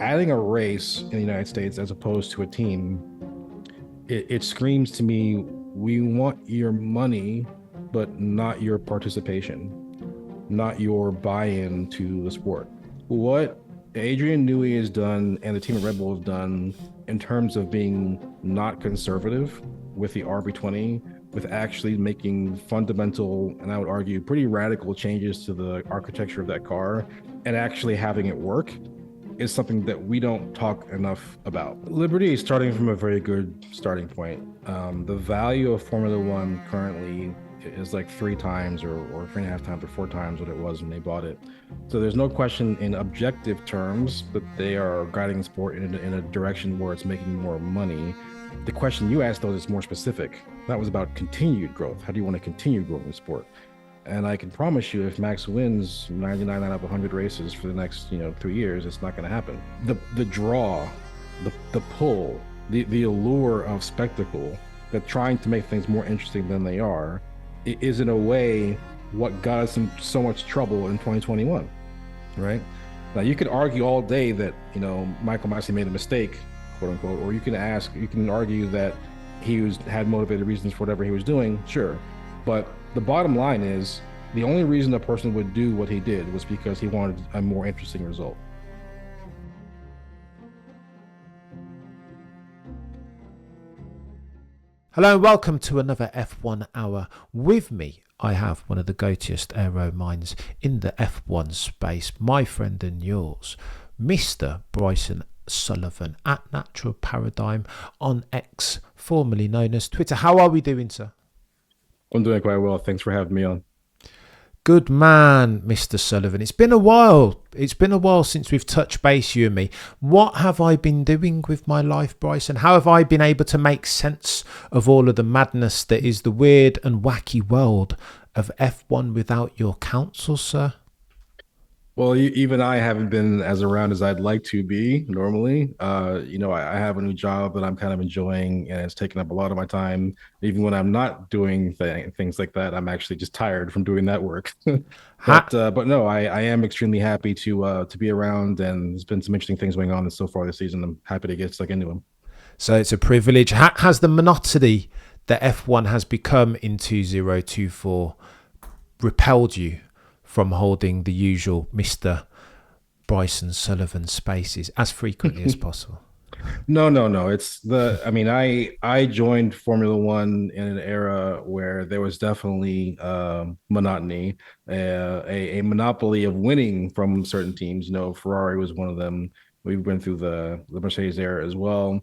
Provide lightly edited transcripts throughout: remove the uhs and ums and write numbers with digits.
Adding a race in the United States as opposed to a team, it screams to me, we want your money, but not your participation, not your buy-in to the sport. What Adrian Newey has done and the team at Red Bull have done in terms of being not conservative with the RB20, with actually making fundamental, and I would argue pretty radical changes to the architecture of that car and actually having it work, is something that we don't talk enough about. Liberty is starting from a very good starting point. The value of Formula One currently is like 3 times or 3.5 times or 4 times what it was when they bought it. So there's no question in objective terms that they are guiding the sport in a direction where it's making more money. The question you asked, though, is more specific. That was about continued growth. How do you want to continue growing the sport? And I can promise you, if Max wins 99 out of 100 races for the next, 3 years, it's not going to happen. The draw, the pull, the allure of spectacle, that trying to make things more interesting than they are, is in a way what got us in so much trouble in 2021, right? Now you could argue all day that Michael Masi made a mistake, quote unquote, or you can argue that had motivated reasons for whatever he was doing, sure, but the bottom line is the only reason a person would do what he did was because he wanted a more interesting result. Hello and welcome to another F1 Hour. With me, I have one of the goatiest aero minds in the F1 space, my friend and yours, Mr. Bryson Sullivan at Natural Paradigm on X, formerly known as Twitter. How are we doing, sir? I'm doing quite well. Thanks for having me on. Good man, Mr. Sullivan. It's been a while. It's been a while since we've touched base, you and me. What have I been doing with my life, Bryson? How have I been able to make sense of all of the madness that is the weird and wacky world of F1 without your counsel, sir? Well, even I haven't been as around as I'd like to be normally. I have a new job that I'm kind of enjoying, and it's taking up a lot of my time. Even when I'm not doing things like that, I'm actually just tired from doing that work. Ha- But no, I am extremely happy to be around, and there's been some interesting things going on so far this season. I'm happy to get stuck into them. so it's a privilege. Has the monotony that F1 has become in 2024 repelled you from holding the usual Mr. Bryson Sullivan spaces as frequently as possible? No. I joined Formula One in an era where there was definitely monotony, a monopoly of winning from certain teams. Ferrari was one of them. We went through the Mercedes era as well.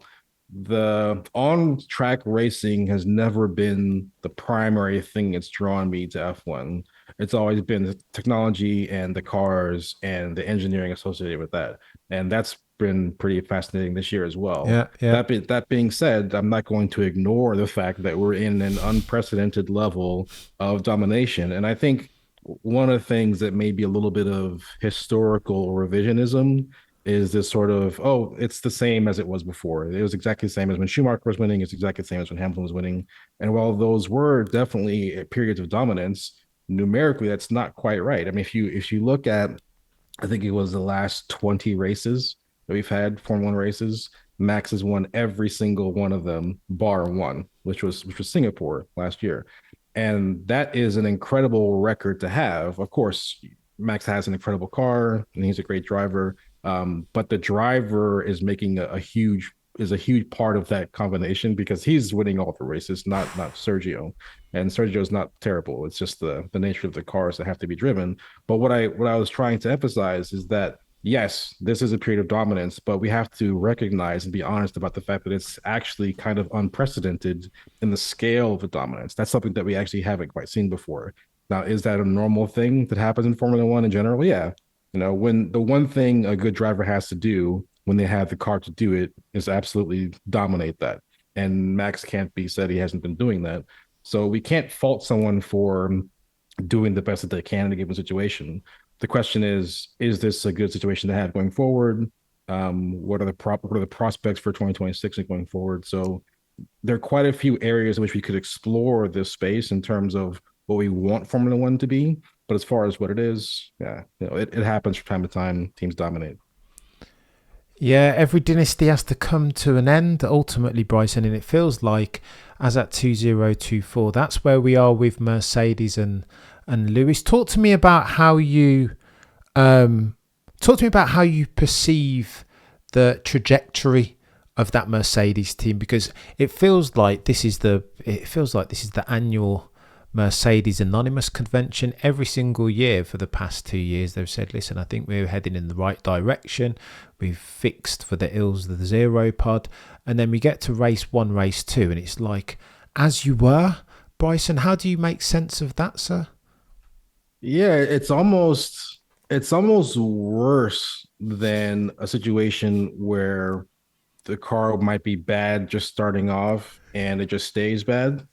The on-track racing has never been the primary thing that's drawn me to F1. It's always been the technology and the cars and the engineering associated with that. And that's been pretty fascinating this year as well. Yeah. That being said, I'm not going to ignore the fact that we're in an unprecedented level of domination. And I think one of the things that may be a little bit of historical revisionism is this sort of, oh, it's the same as it was before. It was exactly the same as when Schumacher was winning. It's exactly the same as when Hamilton was winning. And while those were definitely periods of dominance, numerically, that's not quite right. I mean, if you look at, I think it was the last 20 races that we've had, Formula One races, Max has won every single one of them, bar one, which was Singapore last year. And that is an incredible record to have. Of course, Max has an incredible car and he's a great driver. But the driver is making a huge part of that combination because he's winning all the races, not Sergio. And Sergio's not terrible. It's just the nature of the cars that have to be driven. But what I was trying to emphasize is that yes, this is a period of dominance, but we have to recognize and be honest about the fact that it's actually kind of unprecedented in the scale of the dominance. That's something that we actually haven't quite seen before. Now, is that a normal thing that happens in Formula One in general? Yeah. When the one thing a good driver has to do when they have the car to do it is absolutely dominate that. And Max can't be said he hasn't been doing that. So we can't fault someone for doing the best that they can in a given situation. The question is this a good situation to have going forward? What are the prospects for 2026 and going forward? So there are quite a few areas in which we could explore this space in terms of what we want Formula One to be. But as far as what it is, yeah, it happens from time to time. Teams dominate. Yeah, every dynasty has to come to an end ultimately, Bryson, and it feels like as at 2024, that's where we are with Mercedes and Lewis. Um talk to me about how you perceive the trajectory of that Mercedes team, because it feels like this is the annual Mercedes Anonymous convention every single year for the past 2 years. They've said, listen, I think we're heading in the right direction. We've fixed for the ills of the zero pod. And then we get to race one, race two. And it's like, as you were, Bryson, how do you make sense of that, sir? Yeah, it's almost worse than a situation where the car might be bad just starting off and it just stays bad.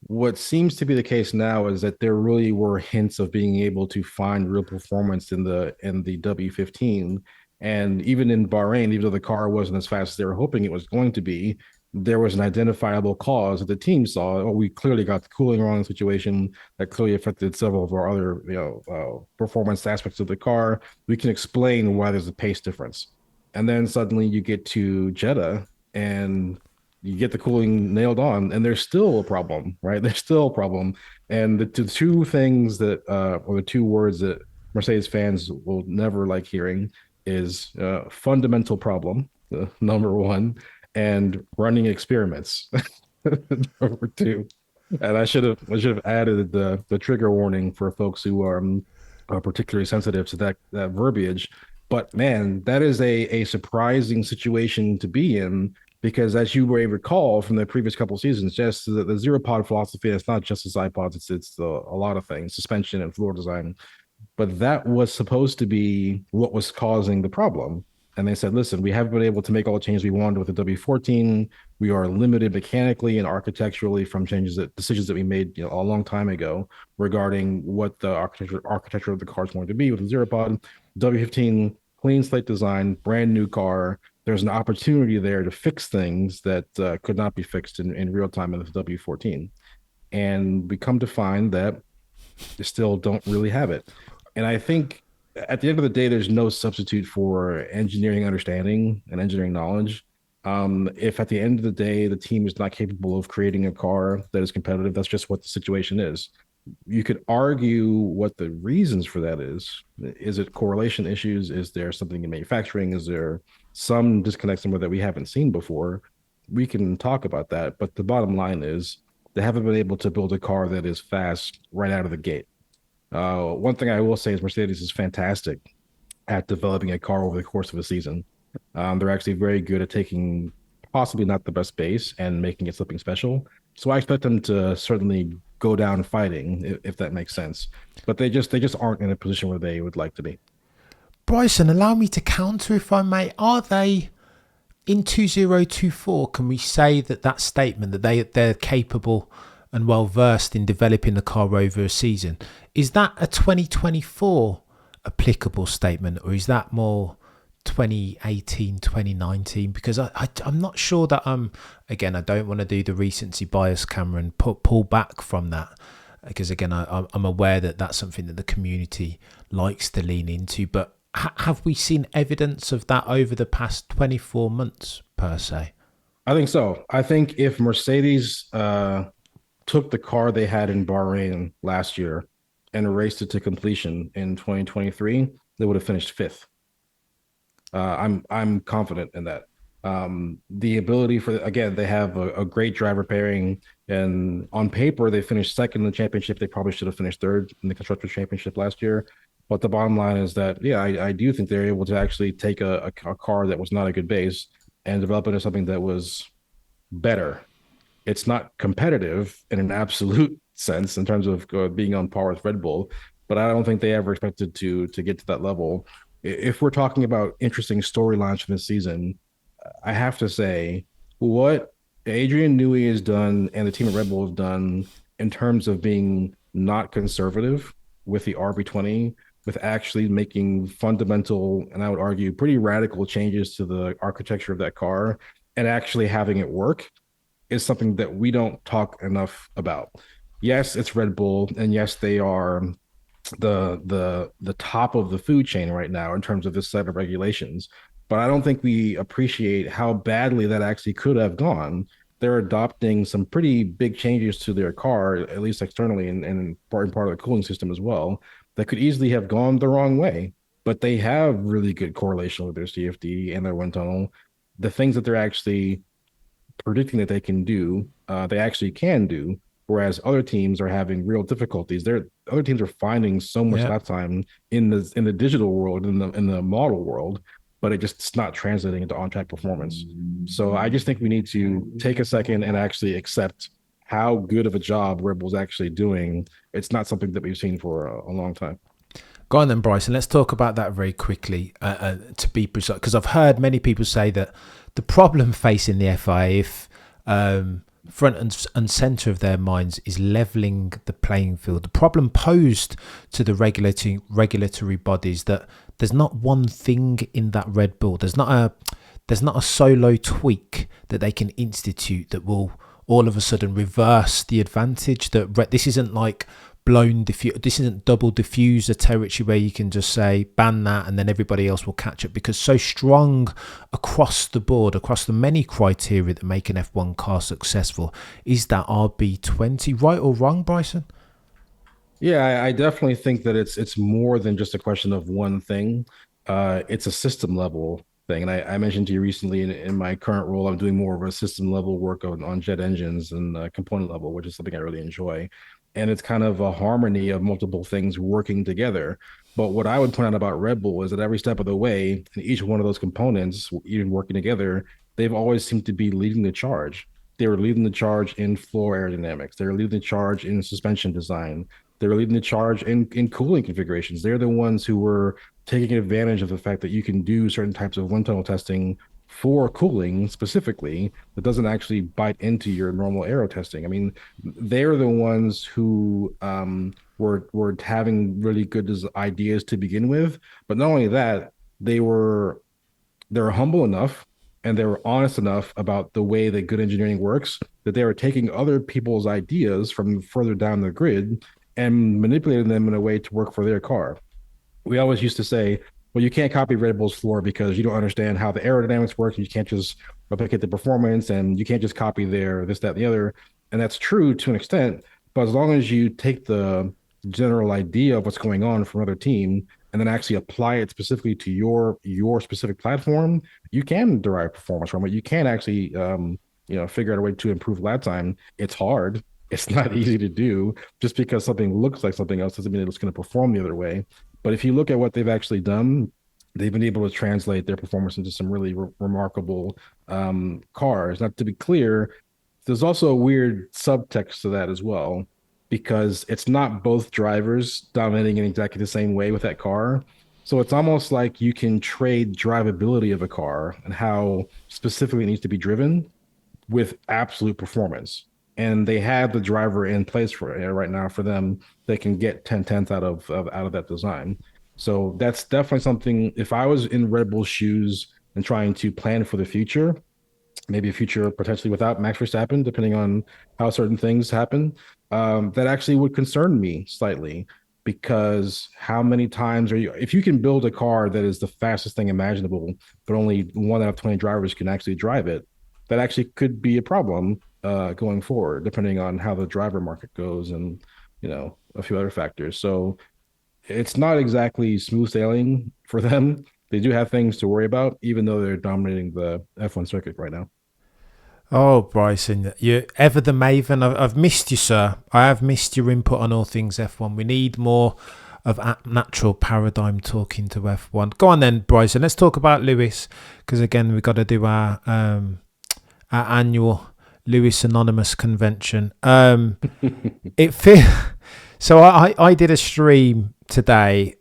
What seems to be the case now is that there really were hints of being able to find real performance in the W15, and even in Bahrain, even though the car wasn't as fast as they were hoping it was going to be, there was an identifiable cause that the team saw. Oh, we clearly got the cooling wrong situation that clearly affected several of our other performance aspects of the car. We can explain why there's a pace difference, and then suddenly you get to Jeddah and you get the cooling nailed on, and there's still a problem, right? There's still a problem. And the two things that, or the two words that Mercedes fans will never like hearing is fundamental problem, number one, and running experiments, number two. And I should have added the trigger warning for folks who are particularly sensitive to that verbiage. But man, that is a surprising situation to be in, because as you may recall from the previous couple of seasons, just the zero pod philosophy, it's not just the iPods, it's a lot of things, suspension and floor design. But that was supposed to be what was causing the problem. And they said, listen, we haven't been able to make all the changes we wanted with the W14. We are limited mechanically and architecturally from decisions that we made a long time ago regarding what the architecture of the car is going to be with the zero pod. W15, clean slate design, brand new car. There's an opportunity there to fix things that could not be fixed in real time in the W14. And we come to find that they still don't really have it. And I think at the end of the day, there's no substitute for engineering understanding and engineering knowledge. If at the end of the day the team is not capable of creating a car that is competitive, that's just what the situation is. You could argue what the reasons for that is. Is it correlation issues? Is there something in manufacturing? Is there some disconnect somewhere that we haven't seen before? We can talk about that. But the bottom line is they haven't been able to build a car that is fast right out of the gate. One thing I will say is Mercedes is fantastic at developing a car over the course of a season. They're actually very good at taking possibly not the best base and making it something special. So I expect them to certainly go down fighting, if that makes sense. But they just aren't in a position where they would like to be. Bryson, allow me to counter if I may. Are they in 2024? Can we say that statement that they're capable and well versed in developing the car over a season, is that a 2024 applicable statement, or is that more 2018, 2019? Because I'm not sure that again, I don't want to do the recency bias, Cameron, pull back from that, because again, I'm aware that that's something that the community likes to lean into, but have we seen evidence of that over the past 24 months per se? I think so. I think if Mercedes took the car they had in Bahrain last year and raced it to completion in 2023, they would have finished fifth. I'm confident in that. The ability for, again, they have a great driver pairing, and on paper they finished second in the championship. They probably should have finished third in the constructors championship last year. But the bottom line is that, yeah, I do think they're able to actually take a car that was not a good base and develop it into something that was better. It's not competitive in an absolute sense in terms of being on par with Red Bull, but I don't think they ever expected to get to that level. If we're talking about interesting storylines from this season, I have to say what Adrian Newey has done and the team at Red Bull have done in terms of being not conservative with the RB20, with actually making fundamental and I would argue pretty radical changes to the architecture of that car and actually having it work is something that we don't talk enough about. Yes, it's Red Bull, and yes, they are the top of the food chain right now in terms of this set of regulations. but I don't think we appreciate how badly that actually could have gone. They're adopting some pretty big changes to their car, at least externally, and part of the cooling system as well, that could easily have gone the wrong way. But they have really good correlation with their CFD and their wind tunnel. The things that they're actually predicting that they can do, they actually can do. Whereas other teams are having real difficulties. They're other teams are finding so much Yeah. lap time in the digital world, in the model world, but it's not translating into on track performance. So I just think we need to take a second and actually accept how good of a job Red Bull's actually doing. It's not something that we've seen for a long time. Go on then, Bryson. Let's talk about that very quickly. To be precise, because I've heard many people say that the problem facing the FIA, if front and centre of their minds, is levelling the playing field. The problem posed to the regulatory bodies that there's not one thing in that Red Bull. There's not a solo tweak that they can institute that will all of a sudden reverse the advantage. That this isn't like this isn't double diffuser territory where you can just say ban that and then everybody else will catch up, because so strong across the board, across the many criteria that make an F1 car successful, is that RB20. Right or wrong, Bryson? Yeah, I definitely think that it's more than just a question of one thing. It's a system level thing. And I mentioned to you recently in my current role, I'm doing more of a system level work on jet engines and component level, which is something I really enjoy. And it's kind of a harmony of multiple things working together. But what I would point out about Red Bull is that every step of the way, in each one of those components, even working together, they've always seemed to be leading the charge. They were leading the charge in floor aerodynamics. They were leading the charge in suspension design. They were leading the charge in cooling configurations. They're the ones who were taking advantage of the fact that you can do certain types of wind tunnel testing for cooling specifically that doesn't actually bite into your normal aero testing. I mean, they're the ones who were having really good ideas to begin with, but not only that, they were humble enough and they were honest enough about the way that good engineering works that they were taking other people's ideas from further down the grid and manipulating them in a way to work for their car. We always used to say, well, you can't copy Red Bull's floor because you don't understand how the aerodynamics work. You can't just replicate the performance and you can't just copy their this, that, and the other. And that's true to an extent. But as long as you take the general idea of what's going on from another team and then actually apply it specifically to your specific platform, you can derive performance from it. You can actually figure out a way to improve lap time. It's hard. It's not easy to do. Just because something looks like something else doesn't mean it's going to perform the other way. But if you look at what they've actually done, they've been able to translate their performance into some really remarkable cars. Now, to be clear, there's also a weird subtext to that as well, because it's not both drivers dominating in exactly the same way with that car. So it's almost like you can trade drivability of a car and how specifically it needs to be driven with absolute performance. And they have the driver in place for it right now for them. They can get 10/10 out of that design. So that's definitely something. If I was in Red Bull's shoes and trying to plan for the future, maybe a future potentially without Max Verstappen, depending on how certain things happen, that actually would concern me slightly. Because how many times if you can build a car that is the fastest thing imaginable, but only 1 out of 20 drivers can actually drive it, that actually could be a problem going forward, depending on how the driver market goes and a few other factors. So it's not exactly smooth sailing for them. They do have things to worry about, even though they're dominating the F1 circuit right now. Oh, Bryson, you're ever the maven. I've missed you, sir. I have missed your input on all things F1. We need more of a natural paradigm talking to F1. Go on then, Bryson. Let's talk about Lewis, because again, we've got to do our annual Lewis Anonymous convention. It feel so. I did a stream today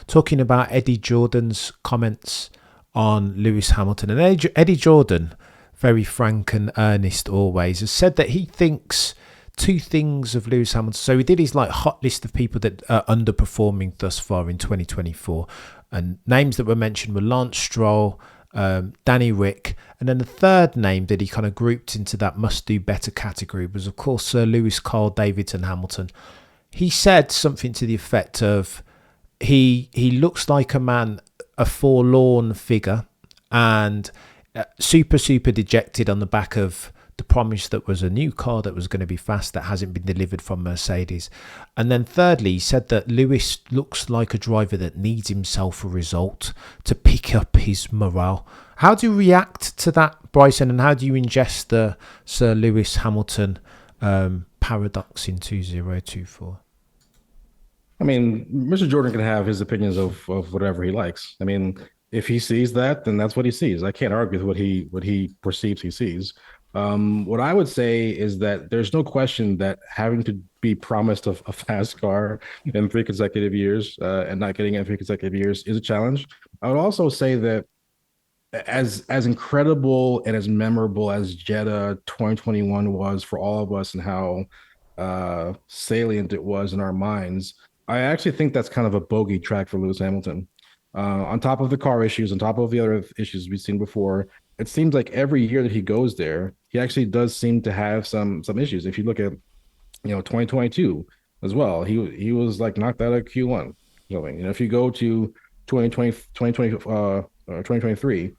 talking about Eddie Jordan's comments on Lewis Hamilton, and Eddie Jordan, very frank and earnest always, has said that he thinks two things of Lewis Hamilton. So he did his hot list of people that are underperforming thus far in 2024, and names that were mentioned were Lance Stroll, Danny Rick, and then the third name that he kind of grouped into that must do better category was of course Sir Lewis Carl Davidson Hamilton. He said something to the effect of he looks like a forlorn figure, and super, super dejected on the back of the promise that was a new car that was going to be fast that hasn't been delivered from Mercedes. And then thirdly, he said that Lewis looks like a driver that needs himself a result to pick up his morale. How do you react to that, Bryson, and how do you ingest the Sir Lewis Hamilton paradox in 2024? I mean, Mr. Jordan can have his opinions of whatever he likes. I mean, if he sees that, then that's what he sees. I can't argue with what he perceives he sees. What I would say is that there's no question that having to be promised a fast car in 3 consecutive years and not getting it in 3 consecutive years is a challenge. I would also say that as incredible and as memorable as Jeddah 2021 was for all of us and how salient it was in our minds, I actually think that's kind of a bogey track for Lewis Hamilton. On top of the car issues, on top of the other issues we've seen before, it seems like every year that he goes there, he actually does seem to have some issues. If you look at 2022 as well, he was like knocked out of Q1. If you go to 2023,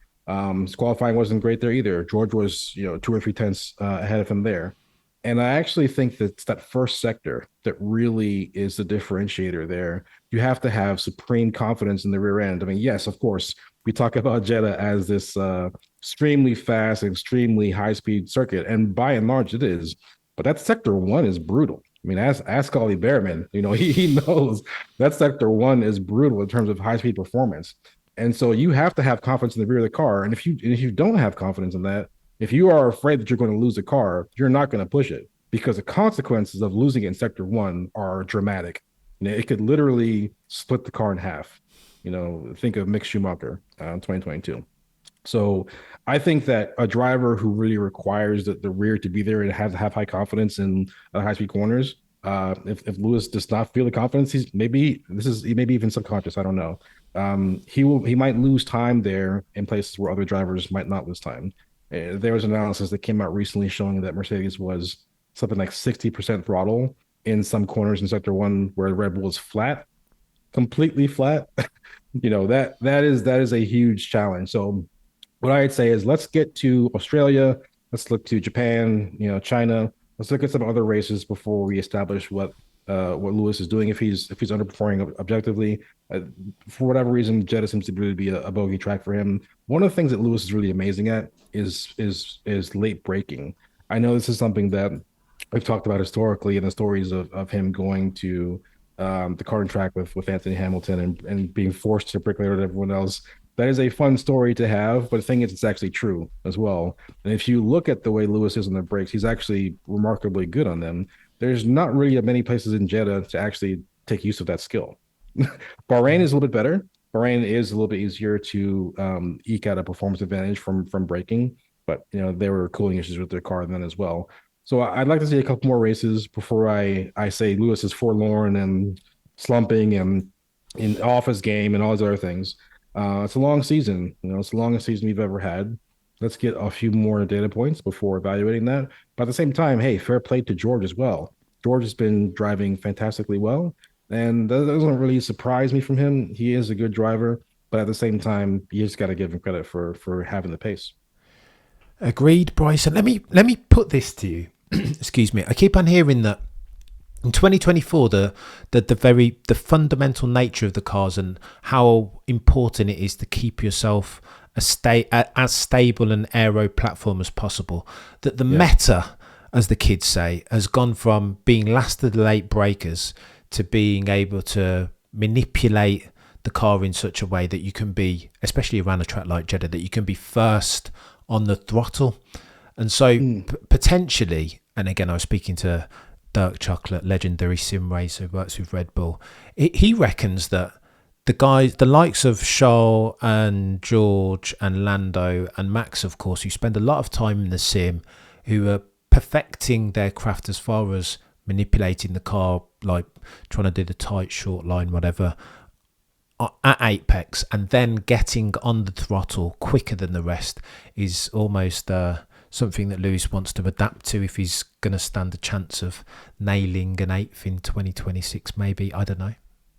his qualifying wasn't great there either. George was 2 or 3 tenths ahead of him there. And I actually think that it's that first sector that really is the differentiator there. You have to have supreme confidence in the rear end. I mean, yes, of course, we talk about Jeddah as this extremely fast, extremely high-speed circuit, and by and large it is. But that sector one is brutal. I mean, ask Ollie Behrman. He knows that sector one is brutal in terms of high-speed performance. And so you have to have confidence in the rear of the car. And if you don't have confidence in that, if you are afraid that you're going to lose the car, you're not going to push it because the consequences of losing it in sector one are dramatic. It could literally split the car in half. Think of Mick Schumacher in 2022. So I think that a driver who really requires the rear to be there and have high confidence in high speed corners, if Lewis does not feel the confidence, he may be even subconscious. I don't know. He might lose time there in places where other drivers might not lose time. There was an analysis that came out recently showing that Mercedes was something like 60% throttle in some corners in sector one where Red Bull is flat, completely flat. That is a huge challenge. So what I'd say is let's get to Australia, let's look to Japan, China, let's look at some other races before we establish what Lewis is doing if he's underperforming objectively. For whatever reason, Jeddah seems to really be a bogey track for him. One of the things that Lewis is really amazing at is late braking. I know this is something that we've talked about historically in the stories of him going to the karting track with Anthony Hamilton and being forced to brake later than everyone else. That is a fun story to have, but the thing is, it's actually true as well. And if you look at the way Lewis is on the brakes, he's actually remarkably good on them. There's not really many places in Jeddah to actually take use of that skill. Bahrain is a little bit better. Bahrain is a little bit easier to eke out a performance advantage from braking, but there were cooling issues with their car then as well. So I'd like to see a couple more races before I say Lewis is forlorn and slumping and off his game and all those other things. It's a long season. It's the longest season we've ever had. Let's get a few more data points before evaluating that. But at the same time, hey, fair play to George as well. George has been driving fantastically well, and that doesn't really surprise me from him. He is a good driver, but at the same time, you just got to give him credit for having the pace. Agreed, Bryson. Let me put this to you. Excuse me. I keep on hearing that in 2024, the fundamental nature of the cars and how important it is to keep yourself as stable an aero platform as possible. That the meta, as the kids say, has gone from being last of the late breakers to being able to manipulate the car in such a way that you can be, especially around a track like Jeddah, that you can be first on the throttle. And so potentially, and again, I was speaking to Dirk Chocolate, legendary sim racer who works with Red Bull. He reckons that the likes of Charles and George and Lando and Max, of course, who spend a lot of time in the sim, who are perfecting their craft as far as manipulating the car, like trying to do the tight, short line, whatever, at apex, and then getting on the throttle quicker than the rest is almost something that Lewis wants to adapt to if he's going to stand a chance of nailing an eighth in 2026, maybe. I don't know.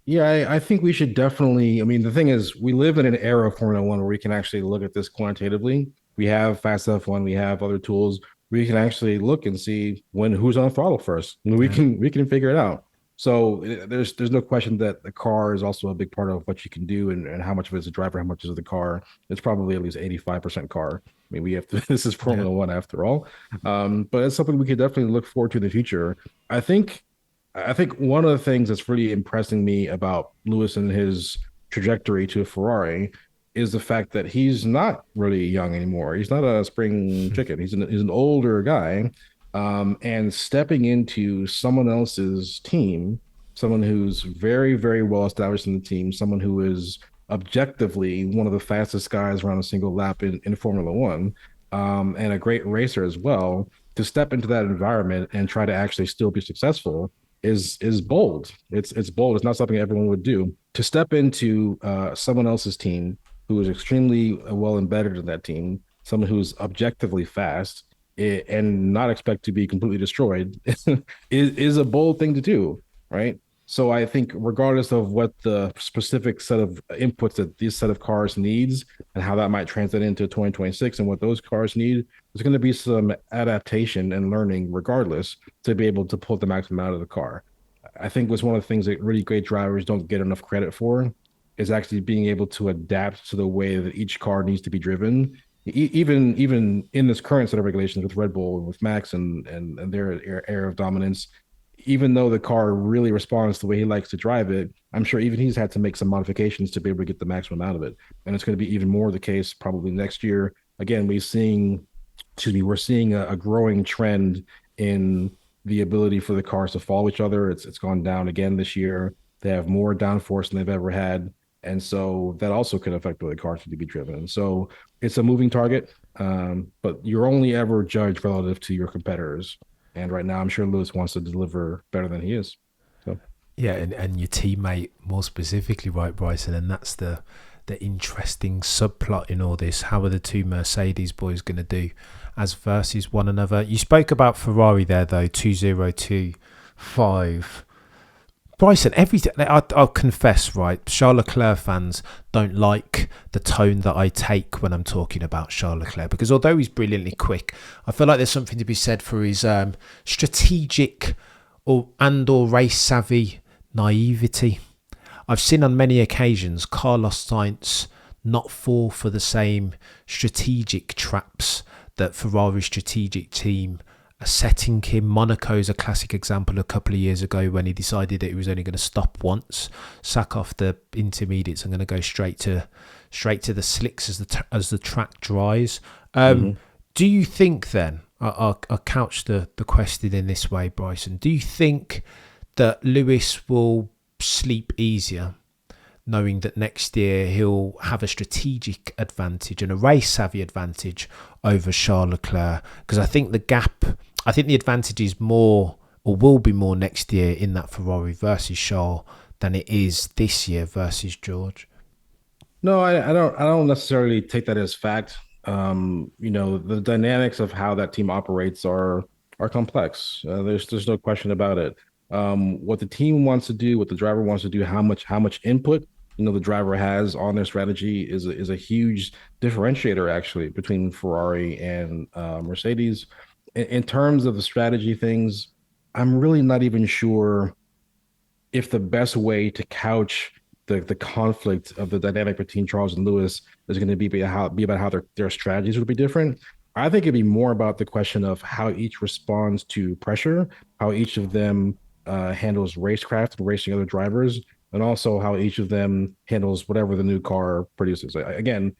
Yeah, I think we should definitely. I mean, the thing is, we live in an era of Formula One where we can actually look at this quantitatively. We have Fast F1, we have other tools. We can actually look and see when who's on throttle first. And Yeah. we can figure it out. So there's no question that the car is also a big part of what you can do and how much of it is a driver, how much is the car. It's probably at least 85% car. I mean, we have to, this is Yeah. Formula One after all. But it's something we could definitely look forward to in the future. I think I think one of the things that's really impressing me about Lewis and his trajectory to Ferrari is the fact that he's not really young anymore. He's not a spring chicken. He's an older guy, and stepping into someone else's team, someone who's very well established in the team, someone who is objectively one of the fastest guys around a single lap in Formula One, and a great racer as well. To step into that environment and try to actually still be successful is bold. It's bold. It's not something everyone would do. To step into someone else's team who is extremely well embedded in that team, someone who's objectively fast and not expect to be completely destroyed is a bold thing to do, right? So I think regardless of what the specific set of inputs that this set of cars needs and how that might translate into 2026 and what those cars need, there's going to be some adaptation and learning regardless to be able to pull the maximum out of the car. I think was one of the things that really great drivers don't get enough credit for is actually being able to adapt to the way that each car needs to be driven. Even in this current set of regulations with Red Bull and with Max and their era of dominance, even though the car really responds the way he likes to drive it, I'm sure even he's had to make some modifications to be able to get the maximum out of it. And it's going to be even more the case probably next year. Again, we're seeing a growing trend in the ability for the cars to follow each other. It's gone down again this year. They have more downforce than they've ever had. And so that also could affect the way the cars need to be driven. So it's a moving target, but you're only ever judged relative to your competitors. And right now, I'm sure Lewis wants to deliver better than he is. So Yeah, and your teammate more specifically, right, Bryson, and that's the interesting subplot in all this. How are the two Mercedes boys going to do as versus one another? You spoke about Ferrari there, though, 2025. Bryson, I'll confess, right, Charles Leclerc fans don't like the tone that I take when I'm talking about Charles Leclerc, because although he's brilliantly quick, I feel like there's something to be said for his strategic or race savvy naivety. I've seen on many occasions Carlos Sainz not fall for the same strategic traps that Ferrari's strategic team are setting him. Monaco's a classic example a couple of years ago when he decided that he was only going to stop once, sack off the intermediates, and going to go straight to the slicks as the track dries. mhm. Do you think then, I'll couch the question in this way, Bryson, do you think that Lewis will sleep easier knowing that next year he'll have a strategic advantage and a race savvy advantage over Charles Leclerc? Because I think the advantage is more, or will be more next year in that Ferrari versus Charles than it is this year versus George. No, I don't necessarily take that as fact. The dynamics of how that team operates are complex. There's no question about it. What the team wants to do, what the driver wants to do, how much input the driver has on their strategy is a huge differentiator actually between Ferrari and Mercedes. In terms of the strategy things, I'm really not even sure if the best way to couch the conflict of the dynamic between Charles and Lewis is going to be about how their strategies would be different. I think it'd be more about the question of how each responds to pressure, how each of them handles racecraft and racing other drivers, and also how each of them handles whatever the new car produces. Again,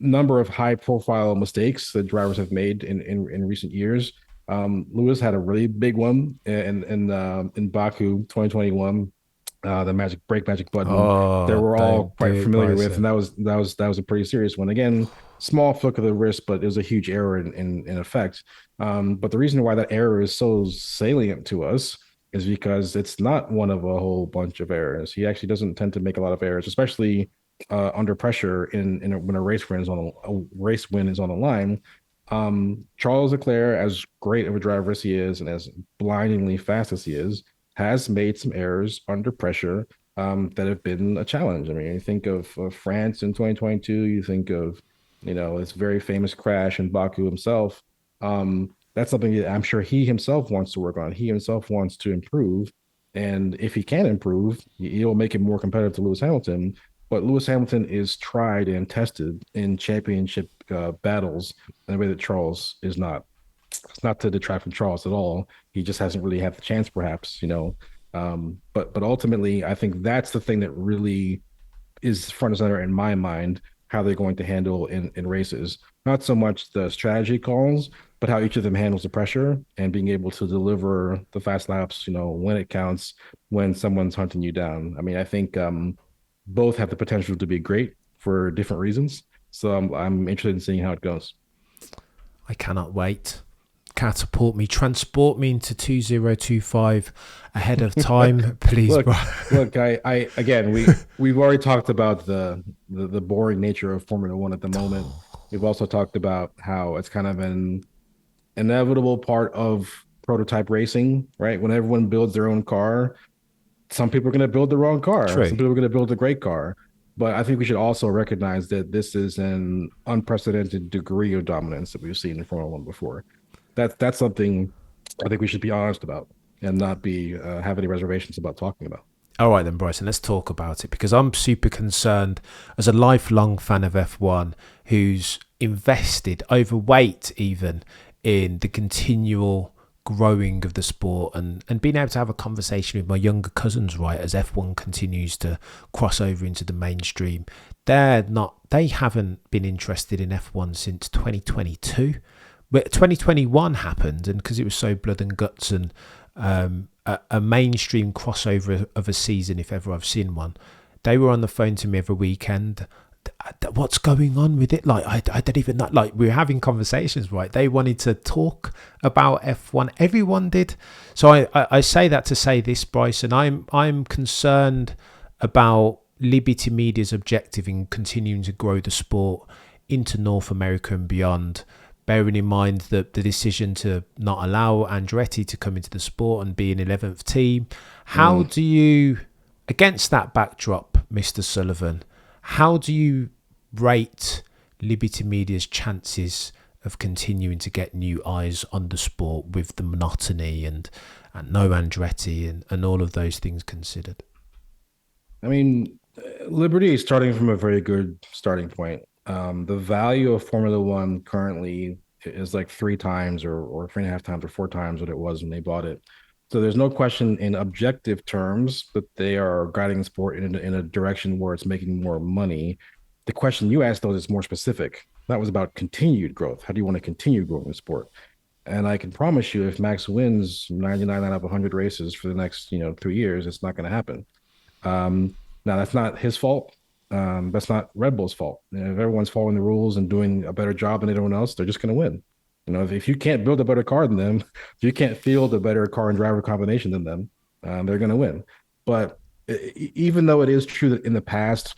number of high profile mistakes that drivers have made in recent years. Lewis had a really big one in Baku 2021, the magic button that Oh, we're all don't do quite it, familiar with, and Bryson. that was a pretty serious one. Again, small flick of the wrist, but it was a huge error in effect. But the reason why that error is so salient to us is because it's not one of a whole bunch of errors. He actually doesn't tend to make a lot of errors, especially under pressure when a race win is on the line. Charles Leclerc, as great of a driver as he is, and as blindingly fast as he is, has made some errors under pressure. that have been a challenge. I mean, you think of France in 2022, you think of, this very famous crash in Baku himself. That's something that I'm sure he himself wants to work on. He himself wants to improve. And if he can improve, he'll make it more competitive to Lewis Hamilton. But Lewis Hamilton is tried and tested in championship battles in a way that Charles is not. It's not to detract from Charles at all. He just hasn't really had the chance, perhaps. But ultimately, I think that's the thing that really is front and center in my mind, how they're going to handle in races. Not so much the strategy calls, but how each of them handles the pressure and being able to deliver the fast laps, when it counts, when someone's hunting you down. I mean, I think both have the potential to be great for different reasons. So I'm interested in seeing how it goes. I cannot wait. Catapult me, transport me into 2025 ahead of time, please, look, bro. look, I again, we've already talked about the boring nature of Formula One at the moment. We've also talked about how it's kind of an inevitable part of prototype racing, right? When everyone builds their own car, some people are going to build the wrong car. Some True. people are going to build a great car. But I think we should also recognize that this is an unprecedented degree of dominance that we've seen in Formula One before. That's something I think we should be honest about and not be have any reservations about talking about. All right, then, Bryson, let's talk about it because I'm super concerned as a lifelong fan of F1 who's invested, overweight even, in the continual growing of the sport and being able to have a conversation with my younger cousins, right, as F1 continues to cross over into the mainstream. They haven't been interested in F1 since 2022. But 2021 happened, and because it was so blood and guts and a mainstream crossover of a season, if ever I've seen one, they were on the phone to me every weekend. What's going on with it? Like, I don't even know. Like, we were having conversations, right? They wanted to talk about F1. Everyone did. So I say that to say this, Bryson. I'm concerned about Liberty Media's objective in continuing to grow the sport into North America and beyond, bearing in mind that the decision to not allow Andretti to come into the sport and be an 11th team. How do you, against that backdrop, Mr. Sullivan, how do you rate Liberty Media's chances of continuing to get new eyes on the sport with the monotony and no Andretti and all of those things considered? I mean, Liberty is starting from a very good starting point. The value of Formula One currently is like three times or three and a half times or four times what it was when they bought it. So there's no question in objective terms that they are guiding the sport in a direction where it's making more money. The question you asked, though, is more specific. That was about continued growth. How do you want to continue growing the sport? And I can promise you, if Max wins 99 out of 100 races for the next, 3 years, it's not going to happen. Now, that's not his fault. That's not Red Bull's fault. If everyone's following the rules and doing a better job than anyone else, they're just going to win. If you can't build a better car than them, if you can't field a better car and driver combination than them, they're going to win. But even though it is true that in the past,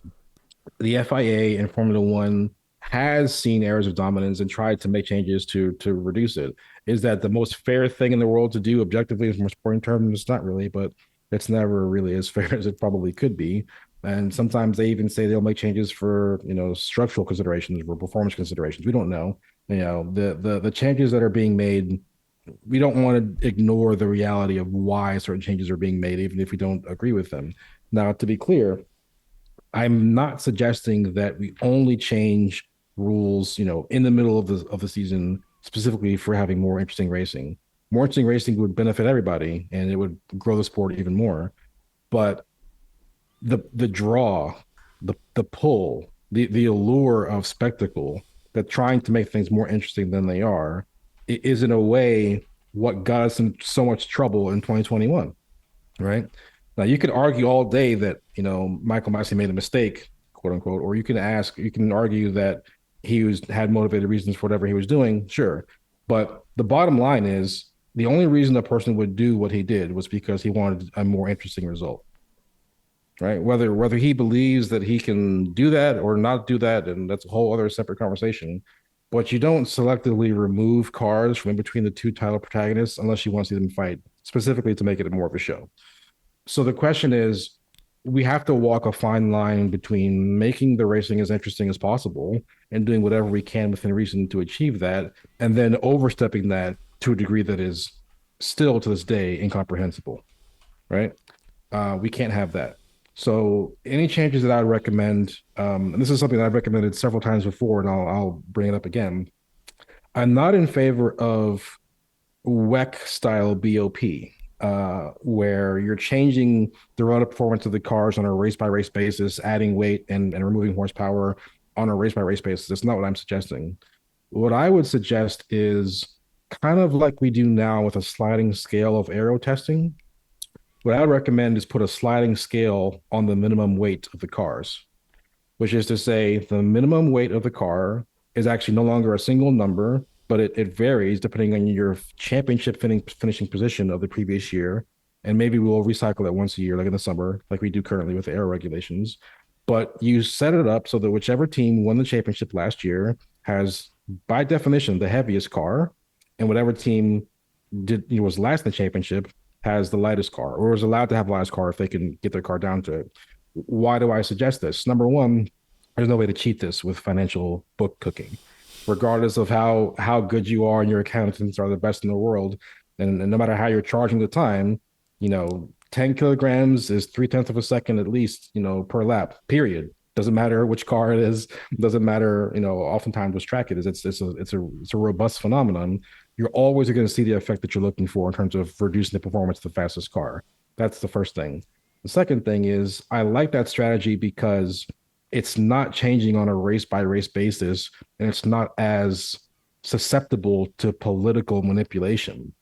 the FIA and Formula One has seen areas of dominance and tried to make changes to reduce it. Is that the most fair thing in the world to do objectively from a sporting term? It's not really, but it's never really as fair as it probably could be. And sometimes they even say they'll make changes for structural considerations or performance considerations. We don't know. The changes that are being made, we don't want to ignore the reality of why certain changes are being made, even if we don't agree with them. Now, to be clear, I'm not suggesting that we only change rules, in the middle of the season specifically for having more interesting racing. More interesting racing would benefit everybody, and it would grow the sport even more. But the draw, the pull, the allure of spectacle, that trying to make things more interesting than they are, is in a way what got us in so much trouble in 2021, right? Now you could argue all day that Michael Massey made a mistake, quote unquote, or you can argue that had motivated reasons for whatever he was doing, sure. But the bottom line is the only reason a person would do what he did was because he wanted a more interesting result, right? Whether he believes that he can do that or not do that, and that's a whole other separate conversation. But you don't selectively remove cars from in between the two title protagonists unless you want to see them fight specifically to make it more of a show. So the question is, we have to walk a fine line between making the racing as interesting as possible and doing whatever we can within reason to achieve that, and then overstepping that to a degree that is still to this day incomprehensible, right? We can't have that. So any changes that I would recommend, and this is something that I've recommended several times before, and I'll bring it up again. I'm not in favor of WEC style BOP, where you're changing the relative performance of the cars on a race by race basis, adding weight and removing horsepower on a race by race basis. That's not what I'm suggesting. What I would suggest is kind of like we do now with a sliding scale of aero testing. What I would recommend is put a sliding scale on the minimum weight of the cars, which is to say the minimum weight of the car is actually no longer a single number, but it varies depending on your championship finishing position of the previous year. And maybe we'll recycle it once a year, like in the summer, like we do currently with the aero regulations. But you set it up so that whichever team won the championship last year has, by definition, the heaviest car, and whatever team was last in the championship has the lightest car, or is allowed to have the lightest car if they can get their car down to it. Why do I suggest this? Number one, there's no way to cheat this with financial book cooking, regardless of how good you are and your accountants are the best in the world, and no matter how you're charging the time, 10 kilograms is 3/10 of a second at least, per lap. Period. Doesn't matter which car it is. Doesn't matter, oftentimes which track it is. It's a robust phenomenon. You're always going to see the effect that you're looking for in terms of reducing the performance of the fastest car. That's the first thing. The second thing is I like that strategy because it's not changing on a race by race basis, and it's not as susceptible to political manipulation.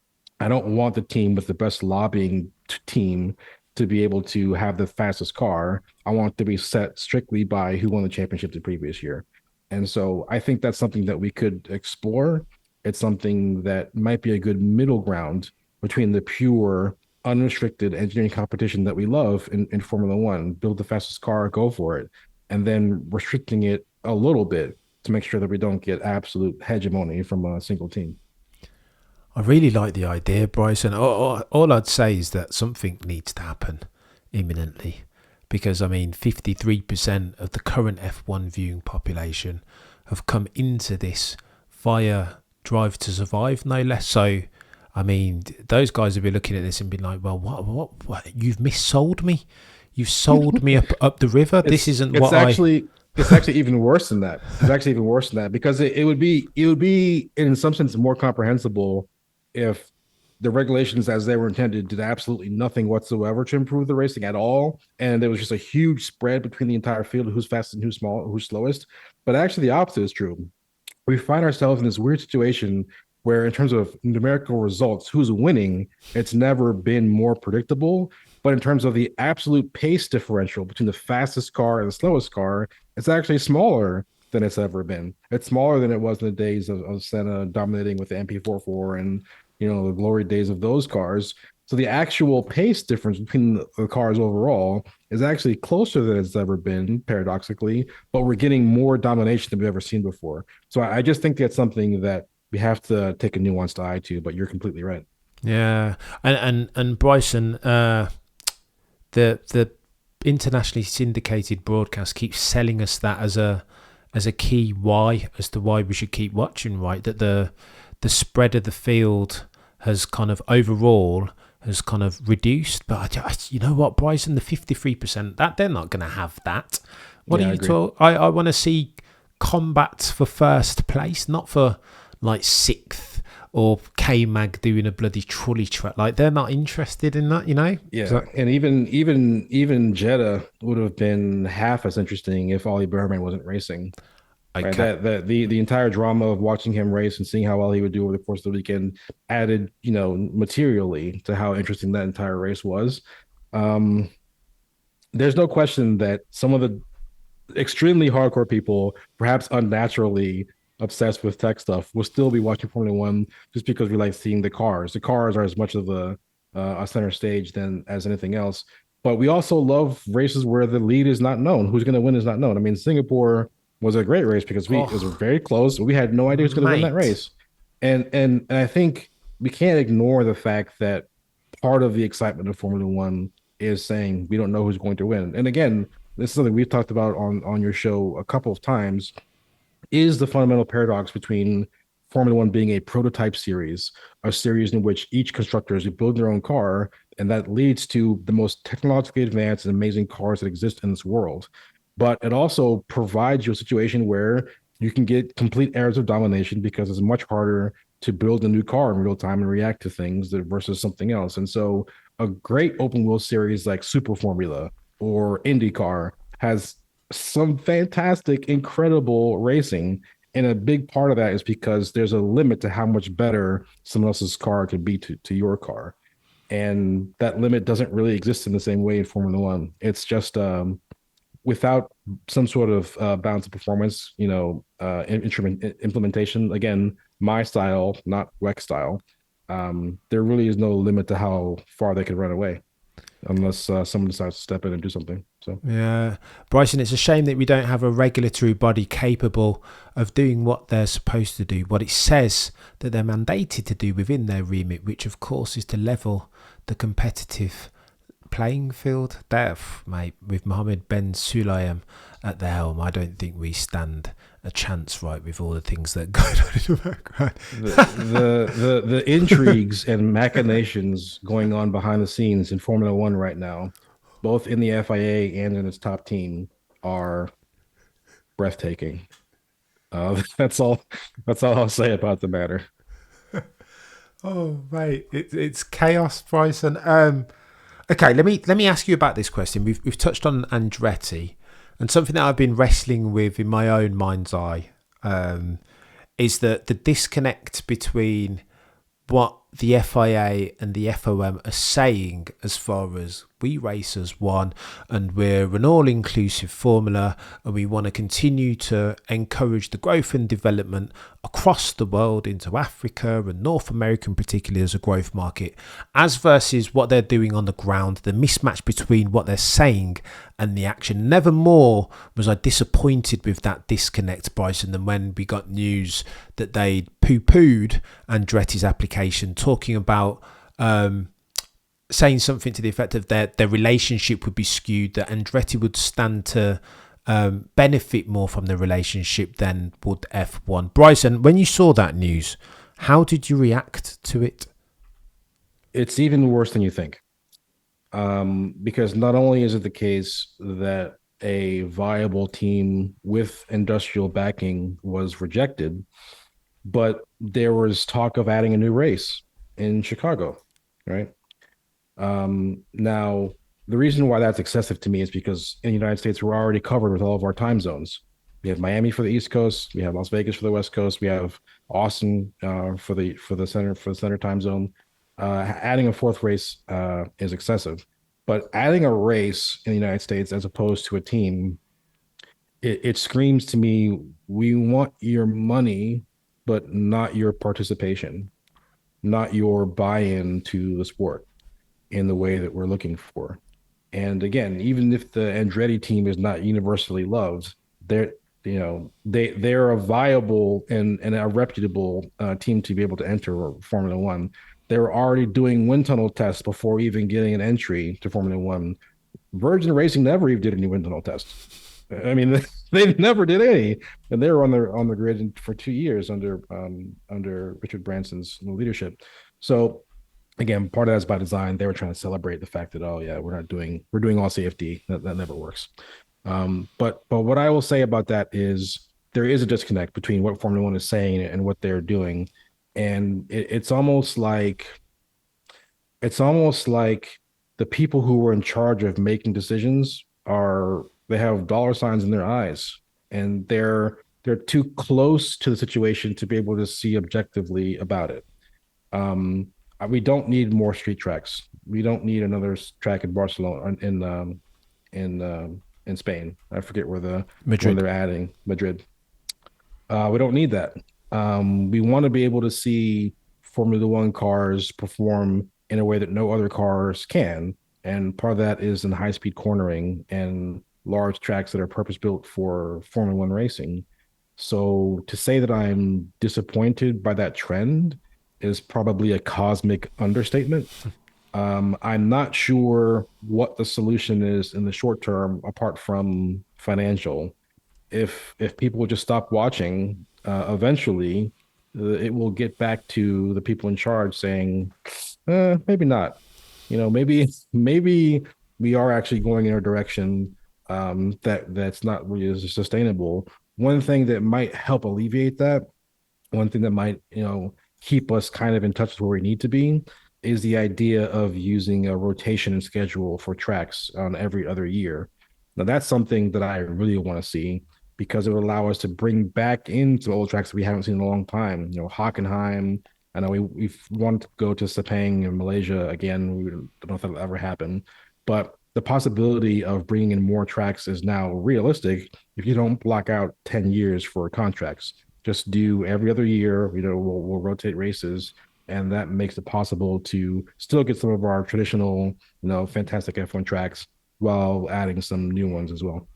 I don't want the team with the best lobbying team to be able to have the fastest car. I want it to be set strictly by who won the championship the previous year. And so I think that's something that we could explore. It's something that might be a good middle ground between the pure, unrestricted engineering competition that we love in Formula One. Build the fastest car, go for it, and then restricting it a little bit to make sure that we don't get absolute hegemony from a single team. I really like the idea, Bryson. All I'd say is that something needs to happen imminently, because 53% of the current F1 viewing population have come into this via Drive to Survive, no less. So, those guys will be looking at this and be like, "Well, what? You've missold me. You've sold me up the river. This isn't it's what actually, It's actually even worse than that. It's actually even worse than that because it would be in some sense more comprehensible if the regulations as they were intended did absolutely nothing whatsoever to improve the racing at all, and there was just a huge spread between the entire field of who's fastest and who's small, who's slowest. But actually, the opposite is true. We find ourselves in this weird situation where, in terms of numerical results, who's winning, it's never been more predictable. But in terms of the absolute pace differential between the fastest car and the slowest car, it's actually smaller than it's ever been. It's smaller than it was in the days of Senna dominating with the MP44 and the glory days of those cars. So the actual pace difference between the cars overall is actually closer than it's ever been, paradoxically, but we're getting more domination than we've ever seen before. So I just think that's something that we have to take a nuanced eye to, but you're completely right. Yeah, and Bryson, the internationally syndicated broadcast keeps selling us that as a key why as to why we should keep watching. Right, that the spread of the field has kind of overall has kind of reduced, but you know what, Bryson, the 53% that they're not going to have that. What Yeah, are I you agree. talking? I want to see combat for first place, not for like sixth or K-Mag doing a bloody trolley track. Like they're not interested in that. Yeah, and even Jeddah would have been half as interesting if Ollie Behrman wasn't racing. Right, Okay. that the entire drama of watching him race and seeing how well he would do over the course of the weekend added, materially to how interesting that entire race was. Um, there's no question that some of the extremely hardcore people, perhaps unnaturally obsessed with tech stuff, will still be watching Formula One just because we like seeing the cars. The cars are as much of a center stage than as anything else. But we also love races where the lead is not known. Who's going to win is not known. I mean, Singapore was a great race because it was Oh, very close. We had no idea who's going to win that mate. race, and I think we can't ignore the fact that part of the excitement of Formula One is saying we don't know who's going to win. And again, this is something we've talked about on your show a couple of times, is the fundamental paradox between Formula One being a prototype series, a series in which each constructor is building their own car, and that leads to the most technologically advanced and amazing cars that exist in this world. But it also provides you a situation where you can get complete errors of domination because it's much harder to build a new car in real time and react to things versus something else. And so, a great open wheel series like Super Formula or IndyCar has some fantastic, incredible racing. And a big part of that is because there's a limit to how much better someone else's car could be to your car. And that limit doesn't really exist in the same way in Formula One. It's just without some sort of balance of performance, implementation. Again, my style, not WEC style. There really is no limit to how far they could run away unless someone decides to step in and do something. So Yeah, Bryson, it's a shame that we don't have a regulatory body capable of doing what they're supposed to do, what it says that they're mandated to do within their remit, which of course is to level the competitive playing field. Death, mate, with Mohammed Ben Sulayem at the helm, I don't think we stand a chance, right, with all the things that go on in the background. the intrigues and machinations going on behind the scenes in Formula One right now, both in the FIA and in its top team, are breathtaking. That's all. That's all I'll say about the matter. Oh, mate, it's chaos, Bryson. Okay, let me ask you about this question. We've touched on Andretti, and something that I've been wrestling with in my own mind's eye is that the disconnect between what the FIA and the FOM are saying as far as we race as one, and we're an all-inclusive formula, and we want to continue to encourage the growth and development across the world into Africa and North America in particular as a growth market, as versus what they're doing on the ground, the mismatch between what they're saying and the action. Never more was I disappointed with that disconnect, Bryson, than when we got news that they'd poo-pooed Andretti's application, talking about saying something to the effect of their relationship would be skewed, that Andretti would stand to benefit more from the relationship than would F1. Bryson, when you saw that news, how did you react to it? It's even worse than you think, because not only is it the case that a viable team with industrial backing was rejected, but there was talk of adding a new race in Chicago, right? Now, the reason why that's excessive to me is because in the United States, we're already covered with all of our time zones. We have Miami for the East Coast, we have Las Vegas for the West Coast, we have Austin for the center time zone. Adding a fourth race is excessive, but adding a race in the United States as opposed to a team, it screams to me, we want your money, but not your participation, not your buy-in to the sport in the way that we're looking for. And again, even if the Andretti team is not universally loved, they're a viable and a reputable team to be able to enter Formula One. They were already doing wind tunnel tests before even getting an entry to Formula One. Virgin Racing never even did any wind tunnel tests. I mean, they never did any, and they were on the grid for 2 years under Richard Branson's leadership. So again, part of that's by design. They were trying to celebrate the fact that, oh yeah, we're doing all CFD. That never works. But what I will say about that is there is a disconnect between what Formula One is saying and what they're doing, and it's almost like the people who were in charge of making decisions they have dollar signs in their eyes, and they're too close to the situation to be able to see objectively about it. We don't need more street tracks. We don't need another track in Barcelona in Spain. I forget where the one Madrid. they're adding Madrid. We don't need that. We want to be able to see Formula One cars perform in a way that no other cars can, and part of that is in high speed cornering and large tracks that are purpose built for Formula One racing. So to say that I'm disappointed by that trend is probably a cosmic understatement. I'm not sure what the solution is in the short term, apart from financial. If people would just stop watching, eventually it will get back to the people in charge saying, maybe not. Maybe we are actually going in a direction that's not really as sustainable. One thing that might help alleviate that, one thing that might, keep us kind of in touch with where we need to be is the idea of using a rotation and schedule for tracks on every other year. Now, that's something that I really want to see because it would allow us to bring back in some old tracks that we haven't seen in a long time. Hockenheim. I know we want to go to Sepang in Malaysia again. We don't know if that'll ever happen, but the possibility of bringing in more tracks is now realistic if you don't block out 10 years for contracts. Just do every other year. We'll rotate races, and that makes it possible to still get some of our traditional, fantastic F1 tracks while adding some new ones as well.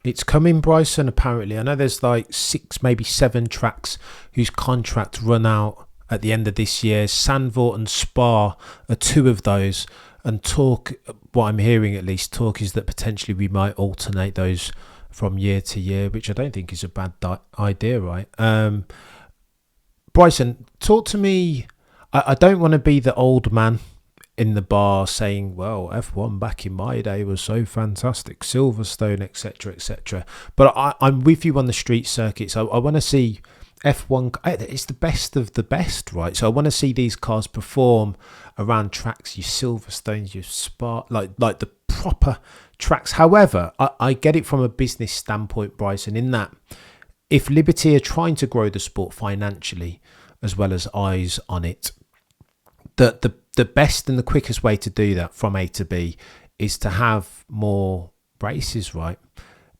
It's coming, Bryson, apparently. I know there's like 6, maybe 7 tracks whose contracts run out at the end of this year. Sandvort and Spa are 2 of those. And talk, what I'm hearing at least, talk is that potentially we might alternate those from year to year, which I don't think is a bad idea, right? Bryson, talk to me. I don't want to be the old man in the bar saying, well, F1 back in my day was so fantastic, Silverstone, etc., etc. But I'm with you on the street circuit. So I want to see F1. It's the best of the best, right? So I want to see these cars perform around tracks, your Silverstones, your Spa, like the proper tracks. However, I get it from a business standpoint, Bryson, in that if Liberty are trying to grow the sport financially as well as eyes on it, the best and the quickest way to do that from A to B is to have more races, right?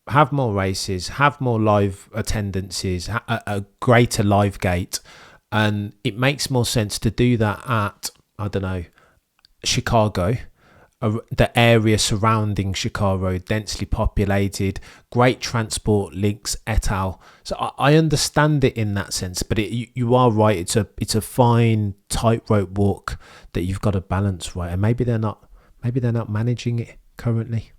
Have more races, have more live attendances, a greater live gate. And it makes more sense to do that at, I don't know, Chicago, the area surrounding Chicago, densely populated, great transport links, et al. So I understand it in that sense, but you are right. It's a fine tightrope walk that you've got to balance, right? And maybe they're not managing it currently.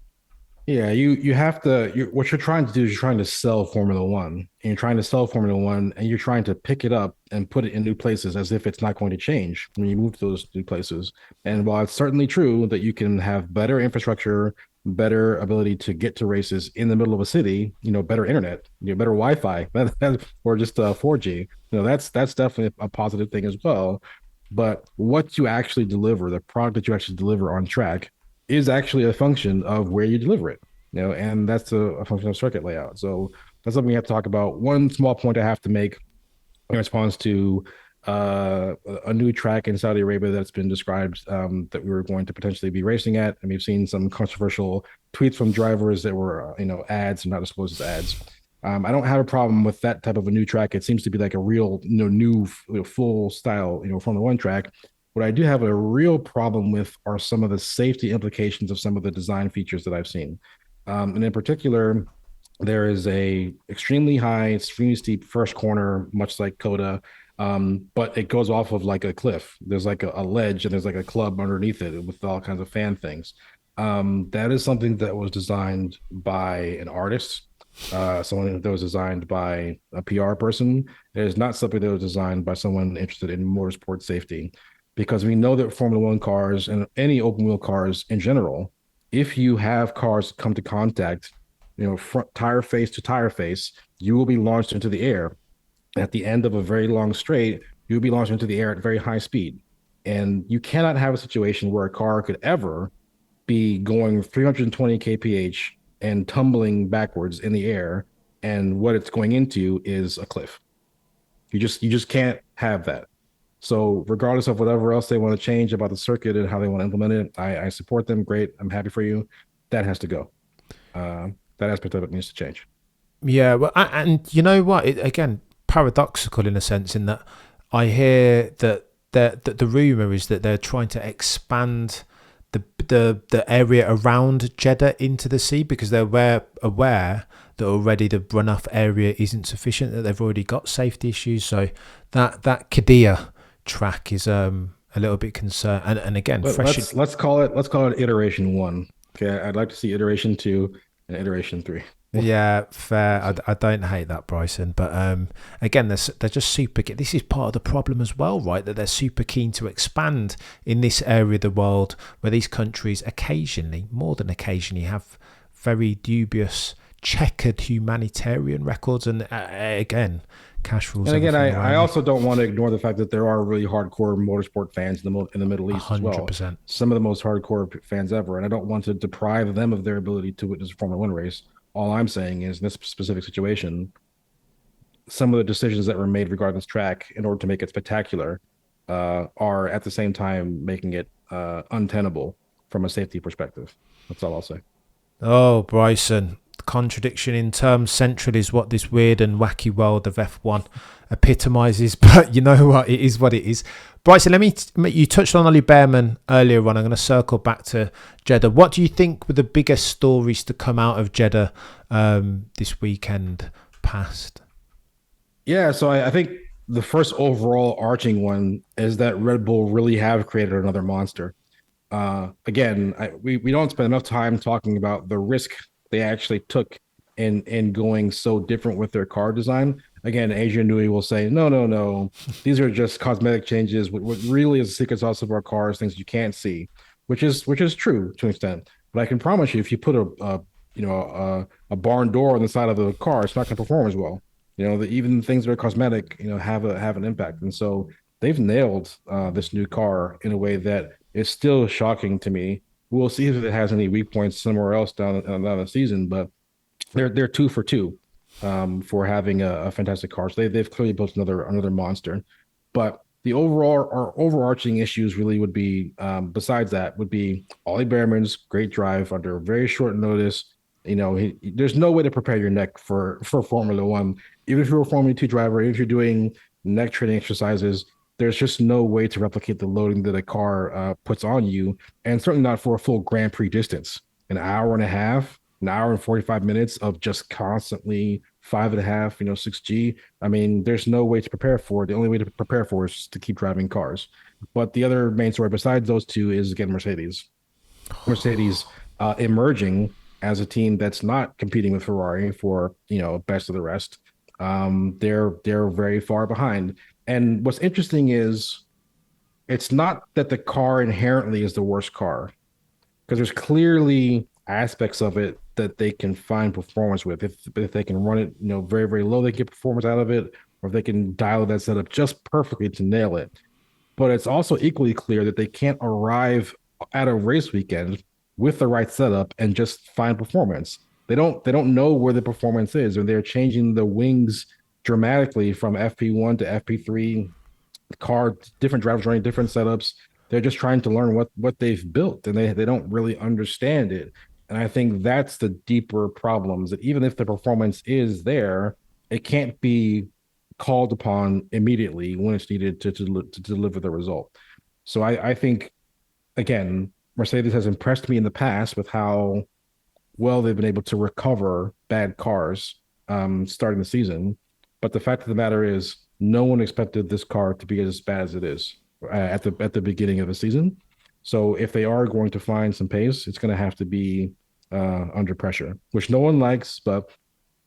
Yeah, you have to. What you're trying to do is you're trying to sell Formula One, and you're trying to sell Formula One, and you're trying to pick it up and put it in new places as if it's not going to change when you move to those new places. And while it's certainly true that you can have better infrastructure, better ability to get to races in the middle of a city, better internet, better Wi-Fi, or just 4G, that's definitely a positive thing as well. But what you actually deliver, the product that you actually deliver on track, is actually a function of where you deliver it, and that's a function of circuit layout. So that's something we have to talk about. One small point I have to make in response to a new track in Saudi Arabia that's been described, that we were going to potentially be racing at, and we've seen some controversial tweets from drivers that were, ads and not disclosed as ads. I don't have a problem with that type of a new track. It seems to be like a real, new, full style, Formula One track. What I do have a real problem with are some of the safety implications of some of the design features that I've seen. And in particular, there is a extremely high, extremely steep first corner, much like Coda, but it goes off of like a cliff. There's like a ledge and there's like a club underneath it with all kinds of fan things. That is something that was designed by an artist, someone that was designed by a PR person. It is not something that was designed by someone interested in motorsport safety, because we know that Formula One cars and any open wheel cars in general, if you have cars come to contact, front tire face to tire face, you will be launched into the air. At the end of a very long straight, you'll be launched into the air at very high speed. And you cannot have a situation where a car could ever be going 320 kph and tumbling backwards in the air, and what it's going into is a cliff. You just can't have that. So regardless of whatever else they want to change about the circuit and how they want to implement it, I support them. Great. I'm happy for you. That has to go. That aspect of it needs to change. Yeah, well, and you know what? Again, paradoxical in a sense, in that I hear that the rumor is that they're trying to expand the area around Jeddah into the sea, because they're aware that already the runoff area isn't sufficient, that they've already got safety issues. So that Qiddiya track is a little bit concerned. And again, But fresh. let's call it iteration one. Okay, I'd like to see iteration two and iteration three. Yeah, fair. So, I don't hate that, Bryson. But again, they're just super. This is part of the problem as well, right? That they're super keen to expand in this area of the world where these countries occasionally, more than occasionally, have very dubious, checkered humanitarian records. And again, cash rules and again, everything I around me. also don't want to ignore the fact that there are really hardcore motorsport fans in the Middle East as hundred well. percent. Some of the most hardcore fans ever, and I don't want to deprive them of their ability to witness a Formula One race. All I'm saying is, in this specific situation, some of the decisions that were made regarding this track in order to make it spectacular are at the same time making it untenable from a safety perspective. That's all I'll say. Oh, Bryson. Contradiction in terms central is what this weird and wacky world of F1 epitomizes. But you know what? It is what it is. Bryson, you touched on Ollie Behrman earlier on. I'm going to circle back to Jeddah. What do you think were the biggest stories to come out of Jeddah this weekend past? Yeah, so I think the first overall arching one is that Red Bull really have created another monster. Again, we don't spend enough time talking about the risk they actually took in going so different with their car design. Again, Adrian Newey will say, no, no, no, these are just cosmetic changes. What really is the secret sauce of our cars, things you can't see, which is true to an extent. But I can promise you, if you put a barn door on the side of the car, it's not going to perform as well. Even things that are cosmetic, have an impact. And so they've nailed this new car in a way that is still shocking to me. We'll see if it has any weak points somewhere else down the season, but they're two for two for having a fantastic car. So they've clearly built another monster. But the overall or overarching issues really would be besides that would be Ollie Behrman's great drive under very short notice. There's no way to prepare your neck for Formula One. Even if you're a Formula Two driver, even if you're doing neck training exercises, there's just no way to replicate the loading that a car puts on you, and certainly not for a full Grand Prix distance. An hour and a half, an hour and 45 minutes of just constantly 5.5, 6G. I mean, there's no way to prepare for it. The only way to prepare for it is to keep driving cars. But the other main story besides those two is again Mercedes. Mercedes emerging as a team that's not competing with Ferrari for best of the rest. They're very far behind. And what's interesting is it's not that the car inherently is the worst car, because there's clearly aspects of it that they can find performance with. If they can run it, very, very low, they get performance out of it, or if they can dial that setup just perfectly to nail it. But it's also equally clear that they can't arrive at a race weekend with the right setup and just find performance. They don't know where the performance is, and they're changing the wings dramatically from FP1 to FP3. Car, different drivers running different setups. They're just trying to learn what they've built, and they don't really understand it. And I think that's the deeper problems, that even if the performance is there, it can't be called upon immediately when it's needed to deliver the result. So I think, again, Mercedes has impressed me in the past with how well they've been able to recover bad cars starting the season. But the fact of the matter is, no one expected this car to be as bad as it is at the beginning of the season. So if they are going to find some pace, it's going to have to be under pressure, which no one likes, but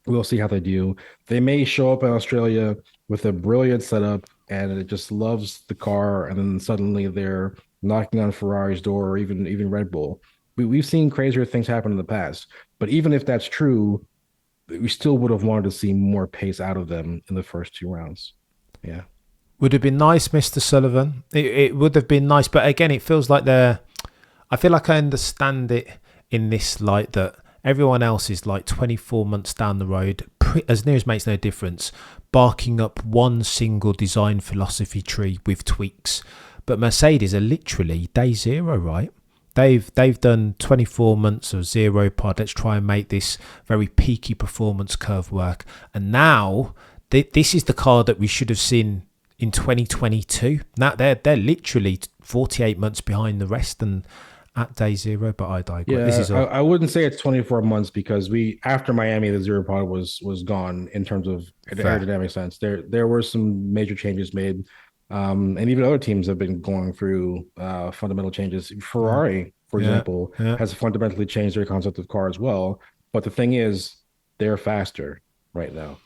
we'll see how they do. They may show up in Australia with a brilliant setup and it just loves the car, and then suddenly they're knocking on Ferrari's door, or even Red Bull. We've seen crazier things happen in the past, but even if that's true, we still would have wanted to see more pace out of them in the first two rounds. Yeah. Would have been nice, Mr. Sullivan. It would have been nice, but again, it feels like I feel like I understand it in this light that everyone else is like 24 months down the road, as near as makes no difference, barking up one single design philosophy tree with tweaks. But Mercedes are literally day zero, right? They've done 24 months of zero pod. Let's try and make this very peaky performance curve work. And now this is the car that we should have seen in 2022. Now they're literally 48 months behind the rest and at day zero. But I digress. Yeah, I wouldn't say it's 24 months, because after Miami, the zero pod was gone in terms of Fair. aerodynamic sense. There were some major changes made. And even other teams have been going through fundamental changes. Yeah, Ferrari, for yeah, example, yeah. has fundamentally changed their concept of car as well. But the thing is, they're faster right now.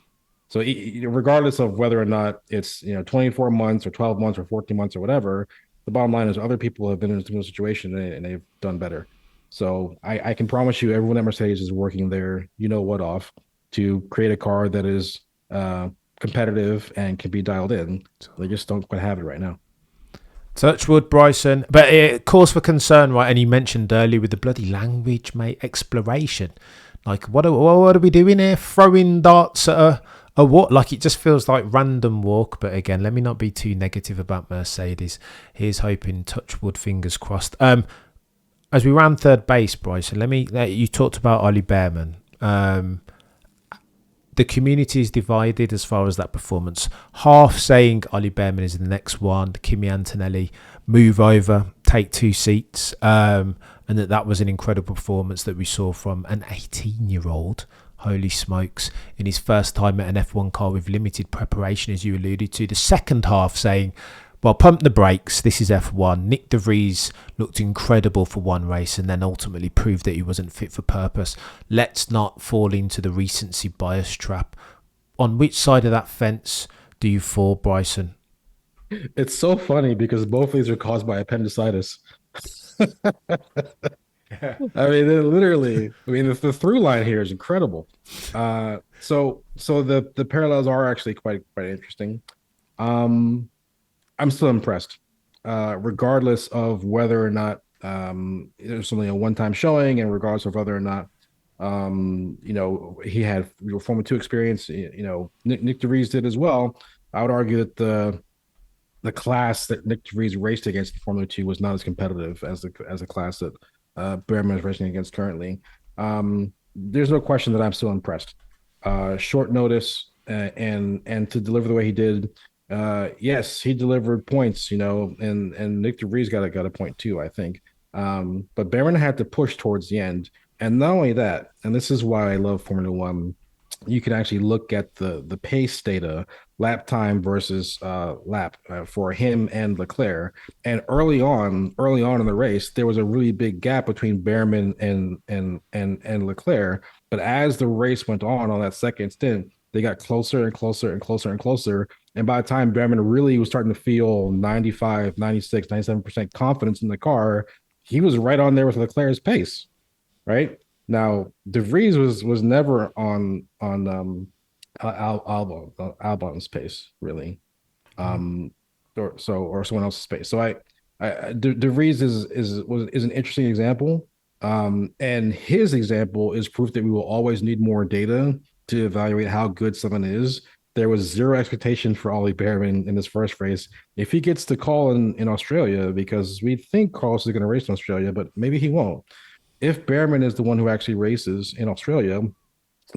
So regardless of whether or not it's 24 months or 12 months or 14 months or whatever, the bottom line is other people have been in a similar situation and they've done better. So I can promise you, everyone at Mercedes is working their what off to create a car that is competitive and can be dialed in. They just don't quite have it right now. Touchwood, Bryson. But cause for concern, right? And you mentioned earlier with the bloody language, mate, exploration. Like, what are we doing here? Throwing darts at a what? Like, it just feels like random walk. But again, let me not be too negative about Mercedes. Here's hoping, touchwood, fingers crossed. As we ran third base, Bryson, you talked about Ollie Behrman. The community is divided as far as that performance. Half saying Ollie Behrman is the next one, Kimi Antonelli move over, take 2 seats, and that was an incredible performance that we saw from an 18-year-old. Holy smokes, in his first time at an F1 car with limited preparation, as you alluded to. The second half saying, well, pump the brakes, this is F1. Nick De Vries looked incredible for one race and then ultimately proved that he wasn't fit for purpose. Let's not fall into the recency bias trap. On which side of that fence do you fall, Bryson? It's so funny because both of these are caused by appendicitis. Yeah. I mean, literally. I mean, the through line here is incredible. So the parallels are actually quite interesting. Um, I'm still impressed, regardless of whether or not there's only a one-time showing, and regardless of whether or not he had Formula Two experience. Nick DeVries did as well. I would argue that the class that Nick DeVries raced against in Formula Two was not as competitive as the class that Behrman is racing against currently. There's no question that I'm still impressed. Short notice and to deliver the way he did. Yes, he delivered points, and Nick DeVries got a point too, I think. But Behrman had to push towards the end, and not only that, and this is why I love Formula One. You can actually look at the pace data, lap time versus lap for him and Leclerc. And early on in the race, there was a really big gap between Behrman and Leclerc. But as the race went on that second stint, they got closer and closer and closer and closer. And by the time Behrman really was starting to feel 95, 96, 97% confidence in the car, he was right on there with Leclerc's pace, right? Now, De Vries was never on Albon's pace, really, um, or someone else's pace. So De Vries is an interesting example, and his example is proof that we will always need more data to evaluate how good someone is. There was zero expectation for Ollie Behrman in this first race. If he gets to call in Australia, because we think Carlos is going to race in Australia, but maybe he won't. If Behrman is the one who actually races in Australia,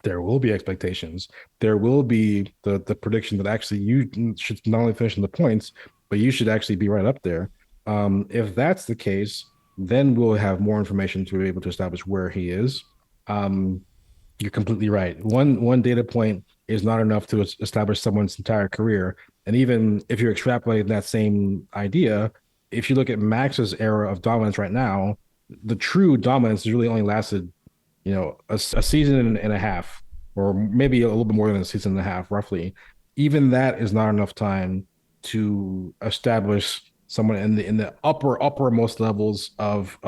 there will be expectations. There will be the prediction that actually you should not only finish in the points, but you should actually be right up there. If that's the case, then we'll have more information to be able to establish where he is. Um, you're completely right. One data point is not enough to establish someone's entire career. And even if you're extrapolating that same idea, if you look at Max's era of dominance right now, the true dominance has really only lasted, a season and a half, or maybe a little bit more than a season and a half, roughly. Even that is not enough time to establish someone in the uppermost levels of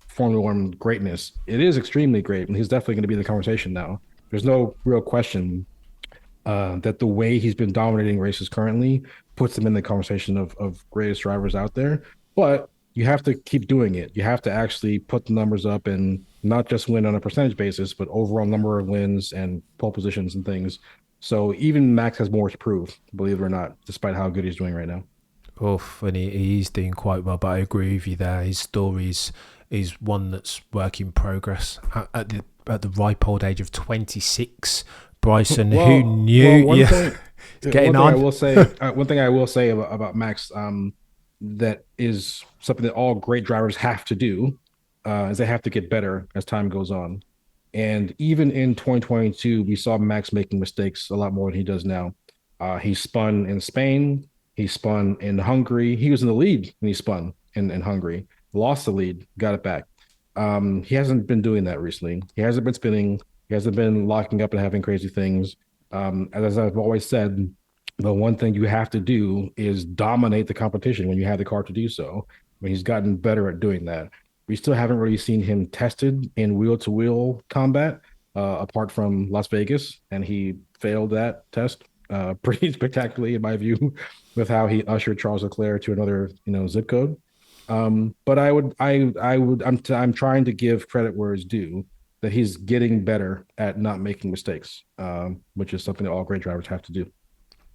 Formula One greatness. It is extremely great, and he's definitely going to be in the conversation now. There's no real question that the way he's been dominating races currently puts him in the conversation of greatest drivers out there. But you have to keep doing it. You have to actually put the numbers up and not just win on a percentage basis, but overall number of wins and pole positions and things. So even Max has more to prove, believe it or not, despite how good he's doing right now. Oof, and he's doing quite well, but I agree with you there. His story is one that's work in progress. At the ripe old age of 26, Bryson, who Well, knew? Yeah, getting I on. will say, one thing I will say about Max, that is something that all great drivers have to do, is they have to get better as time goes on. And even in 2022, we saw Max making mistakes a lot more than he does now. He spun in Spain. He spun in Hungary. He was in the lead when he spun in Hungary, lost the lead, got it back. He hasn't been doing that recently. He hasn't been spinning. He hasn't been locking up and having crazy things. As I've always said, the one thing you have to do is dominate the competition when you have the car to do so. I mean, he's gotten better at doing that. We still haven't really seen him tested in wheel to wheel combat, apart from Las Vegas, and he failed that test pretty spectacularly, in my view, with how he ushered Charles Leclerc to another, zip code. But I'm trying to give credit where it's due, that he's getting better at not making mistakes, which is something that all great drivers have to do.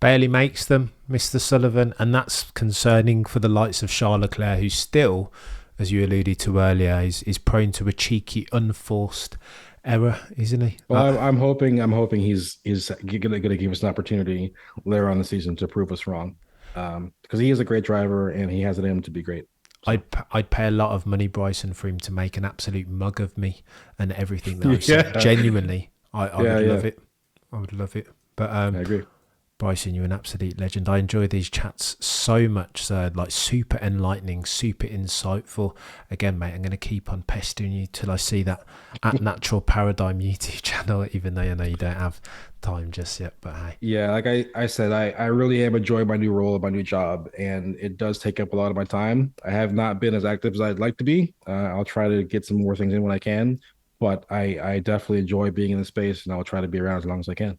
Barely makes them, Mr. Sullivan, and that's concerning for the likes of Charles Leclerc, who still, as you alluded to earlier, is prone to a cheeky, unforced error, isn't he? Well, I'm hoping he's gonna give us an opportunity later on in the season to prove us wrong, because he is a great driver and he has it in him to be great. I'd pay a lot of money, Bryson, for him to make an absolute mug of me and everything that I've said. Genuinely, I would love it. I would love it. But I agree. Bryson, you're an absolute legend. I enjoy these chats so much, sir. Like, super enlightening, super insightful. Again, mate, I'm going to keep on pestering you till I see that at Natural Paradigm YouTube channel, even though I know you don't have time just yet. But hey. Yeah, like I said, I really am enjoying my new role, my new job, and it does take up a lot of my time. I have not been as active as I'd like to be. I'll try to get some more things in when I can, but I definitely enjoy being in the space, and I'll try to be around as long as I can.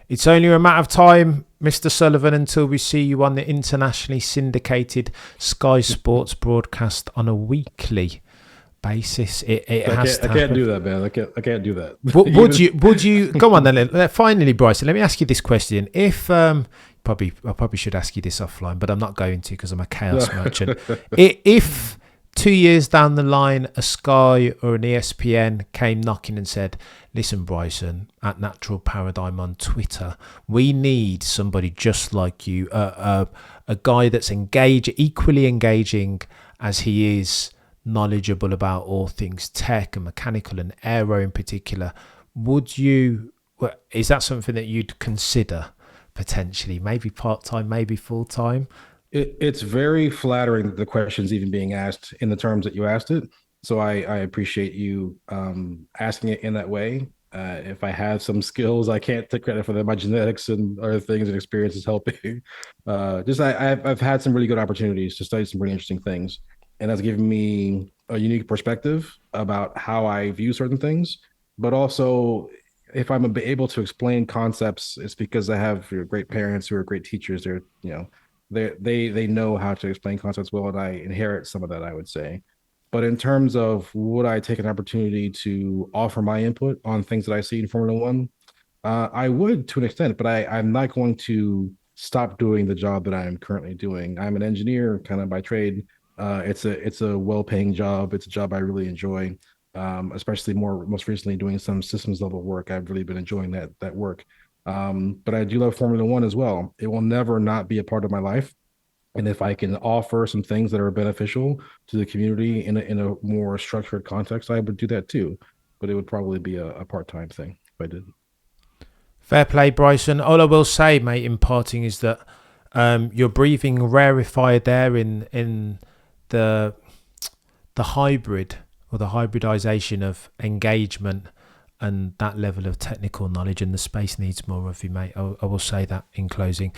It's only a matter of time, Mr. Sullivan, until we see you on the internationally syndicated Sky Sports broadcast on a weekly basis. I can't do that, man. I can't do that. Would you go on then? Finally, Bryson, let me ask you this question. If I probably should ask you this offline, but I'm not going to, because I'm a chaos merchant. If 2 years down the line, a Sky or an ESPN came knocking and said, listen, Bryson, at Natural Paradigm on Twitter, we need somebody just like you, a guy that's equally engaging as he is knowledgeable about all things tech and mechanical and aero in particular. Is that something that you'd consider potentially, maybe part-time, maybe full-time? It's very flattering that the question's even being asked in the terms that you asked it. So I appreciate you asking it in that way. If I have some skills, I can't take credit for them. My genetics and other things and experiences helping. I've had some really good opportunities to study some really interesting things, and that's given me a unique perspective about how I view certain things. But also, if I'm able to explain concepts, it's because I have great parents who are great teachers. They know how to explain concepts well, and I inherit some of that, I would say. But in terms of would I take an opportunity to offer my input on things that I see in Formula One, I would to an extent, but I'm not going to stop doing the job that I'm currently doing. I'm an engineer kind of by trade. It's a well-paying job. It's a job I really enjoy, especially most recently doing some systems level work. I've really been enjoying that work. But I do love Formula One as well. It will never not be a part of my life. And if I can offer some things that are beneficial to the community in a more structured context, I would do that too. But it would probably be a part-time thing if I did. Fair play, Bryson. All I will say, mate, in parting, is that you're breathing rarefied air in the hybrid or the hybridization of engagement and that level of technical knowledge, and the space needs more of you, mate. I will say that in closing.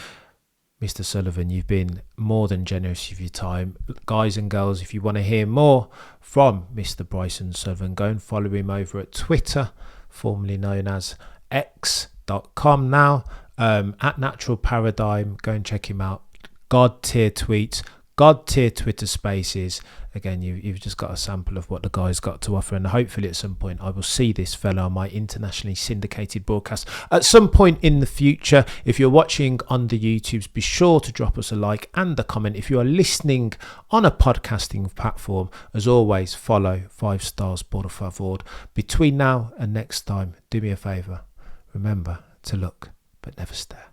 Mr. Sullivan, you've been more than generous with your time. Guys and girls, if you want to hear more from Mr. Bryson Sullivan, go and follow him over at Twitter, formerly known as x.com now, at Natural Paradigm. Go and check him out. God tier tweets, God tier Twitter spaces. Again, you've just got a sample of what the guy's got to offer, and hopefully at some point I will see this fella on my internationally syndicated broadcast at some point in the future. If you're watching on the YouTubes, be sure to drop us a like and a comment. If you are listening on a podcasting platform, as always, follow 5 stars, por favor. Between now and next time, do me a favor, remember to look but never stare.